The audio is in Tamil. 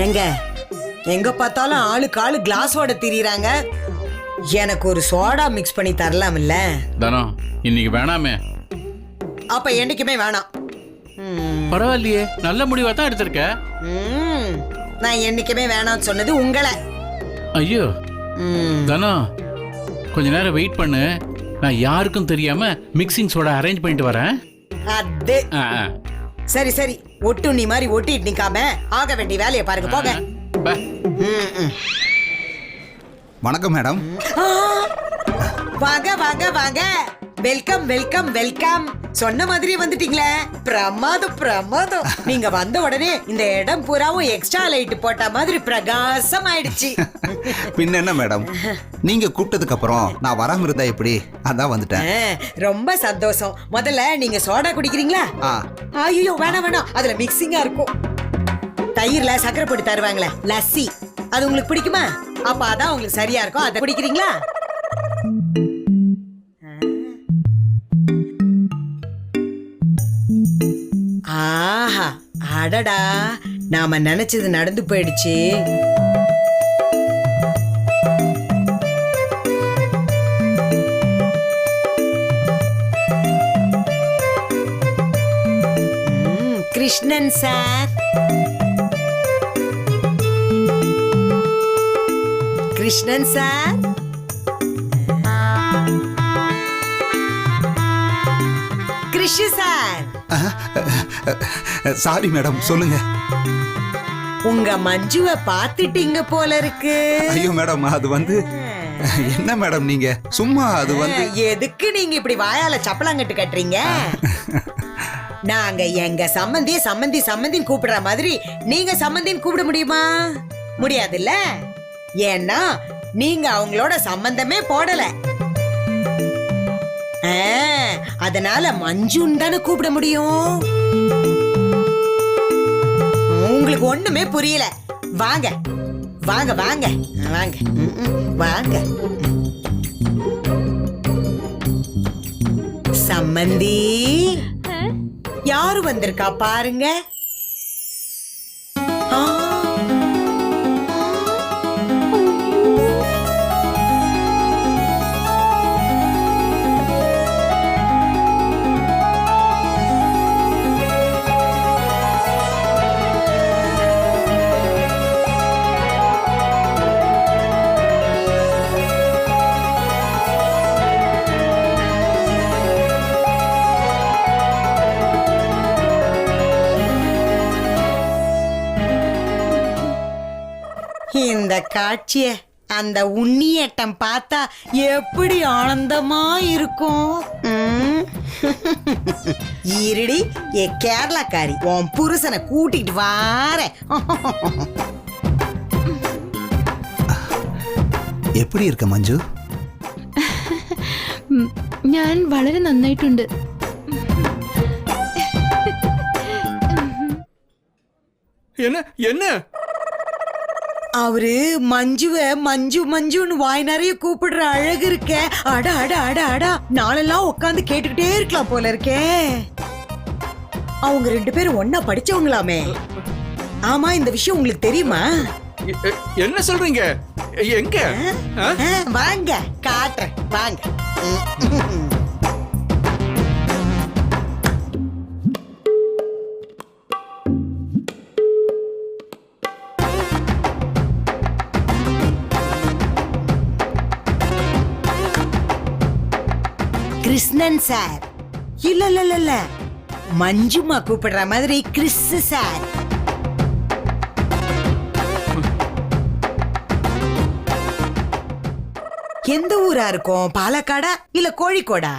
எங்க எங்க பார்த்தாலும் ஆளுக்கு ஆளு கிளாஸோட திரியறாங்க. எனக்கு ஒரு சோடா மிக்ஸ் பண்ணி தரலாம் இல்ல? தானம் இன்னைக்கு வேணாமே. அப்ப என்னைக்குமே வேணாம். பரவாயில்லையே, நல்ல முடிவா தான் எடுத்திருக்க. நான் என்னைக்குமே வேணாம்னு சொன்னது உங்களை. ஐயோ தானம், கொஞ்ச நேரம் வெயிட் பண்ணு. நான் யாருக்கும் தெரியாம மிக்சிங் சோடா அரேஞ்ச் பண்ணிட்டு வரேன். அது சரி சரி, ஒட்டு நீ மாதிரி ஒட்டிட்டு நிக்காம ஆக வேண்டிய வேலையை பாருங்க, போங்க. வணக்கம் மேடம். வாங்க வாங்க வாங்க, வெல்கம் வெல்கம் வெல்கம். சொன்ன மாதிரி வந்துட்டீங்களே, பிரமாதம் பிரமாதம். நீங்க வந்த உடனே இந்த இடம் பூராவும் எக்ஸ்ட்ரா லைட் போட்ட மாதிரி பிரகாசம் ஆயிடுச்சு. பின்ன என்ன மேடம், நீங்க கூப்பிட்டதுக்கு அப்புறம் நான் வராம இருந்தா எப்படி? அதான் வந்துட்டேன். ரொம்ப சந்தோஷம். முதல்ல நீங்க சோடா குடிக்கிறீங்களா? ஐயோ வேணாம் வேணாம், அதுல மிக்சிங்கா இருக்கும். தயிர்ல சக்கரை போட்டு தருவாங்களே லஸ்ஸி, அது உங்களுக்கு பிடிக்குமா? அப்ப அதான் உங்களுக்கு சரியா இருக்கும், அதை குடிக்கிறீங்களா? ஆஹா, அடடா, நாம நினைச்சது நடந்து போயிடுச்சு. Krishnan sir, Krishnan sir, Krishna sir. Sorry madam, சொல்லுங்க. உங்க மஞ்சுவை பாத்துட்டீங்க போல இருக்கு. ஐயோ மேடம், அது வந்து என்ன மேடம் நீங்க சும்மா அது வந்து எதுக்கு நீங்க இப்படி வாயால சப்பலாங்கட்டு கட்டுறீங்க? நாங்க எங்க சம்பந்திய சம்பந்தி சம்பந்தின்னு கூப்பிடுற மாதிரி நீங்க சம்பந்தின்னு கூப்பிட முடியுமா? முடியாதுல்ல. ஏன்னா நீங்க அவங்களோட சம்பந்தமே போடல. அதனால மஞ்சுன்னு தானே கூப்பிட முடியும். உங்களுக்கு ஒண்ணுமே புரியல. வாங்க வாங்க வாங்க வாங்க வாங்க. சம்மந்தி யாரு வந்திருக்கா பாருங்க. இந்த காட்சிய அந்த உண்ணியட்டம் பார்த்தா எப்படி ஆனந்தமா இருக்கும். இருடி ஏ கேரளாக்காரி, உன் புருஷனை கூட்டிட்டு வார. எப்படி இருக்க மஞ்சு? ഞാൻ വളരെ നന്നായിട്ടുണ്ട്. என்ன என்ன அவரு மஞ்சுவ மஞ்சு மஞ்சுன்னு வாய் நிறைய கூப்பிடுற அழகு இருக்க. அட அட அட அடா, நாளெல்லாம் உட்காந்து கேட்டுக்கிட்டே இருக்கலாம் போல இருக்கே. அவங்க ரெண்டு பேரும் ஒன்னா படிச்சவங்களாமே. ஆமா, இந்த விஷயம் உங்களுக்கு தெரியுமா? என்ன சொல்றீங்க? எங்க? வாங்க காட்டுறேன், வாங்க. கிருஷ்ணன் சார். இல்ல இல்ல இல்ல இல்ல, மஞ்சுமா கூப்பிடுற மாதிரி கிறிஸ் சார். எந்த ஊரா இருக்கும்? பாலக்காடா இல்ல கோழிக்கோடா?